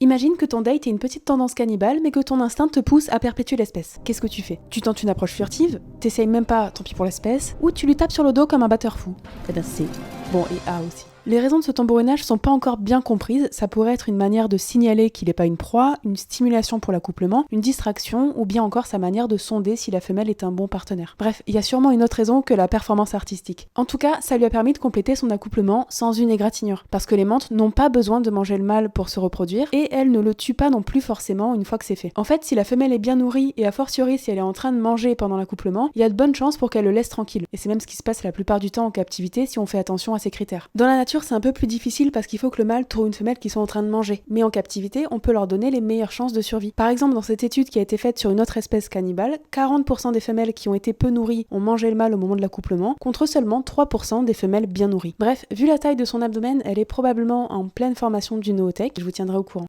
Imagine que ton date ait une petite tendance cannibale, mais que ton instinct te pousse à perpétuer l'espèce. Qu'est-ce que tu fais? Tu tentes une approche furtive, t'essayes même pas, tant pis pour l'espèce, ou tu lui tapes sur le dos comme un batteur fou? Eh bien C. Bon, et A aussi. Les raisons de ce tambourinage sont pas encore bien comprises, ça pourrait être une manière de signaler qu'il n'est pas une proie, une stimulation pour l'accouplement, une distraction, ou bien encore sa manière de sonder si la femelle est un bon partenaire. Bref, il y a sûrement une autre raison que la performance artistique. En tout cas, ça lui a permis de compléter son accouplement sans une égratignure, parce que les mantes n'ont pas besoin de manger le mâle pour se reproduire, et elles ne le tuent pas non plus forcément une fois que c'est fait. En fait, si la femelle est bien nourrie, et a fortiori si elle est en train de manger pendant l'accouplement, il y a de bonnes chances pour qu'elle le laisse tranquille. Et c'est même ce qui se passe la plupart du temps en captivité si on fait attention à ces critères. Dans la nature, c'est un peu plus difficile parce qu'il faut que le mâle trouve une femelle qui sont en train de manger. Mais en captivité, on peut leur donner les meilleures chances de survie. Par exemple, dans cette étude qui a été faite sur une autre espèce cannibale, 40% des femelles qui ont été peu nourries ont mangé le mâle au moment de l'accouplement, contre seulement 3% des femelles bien nourries. Bref, vu la taille de son abdomen, elle est probablement en pleine formation du nootech, je vous tiendrai au courant.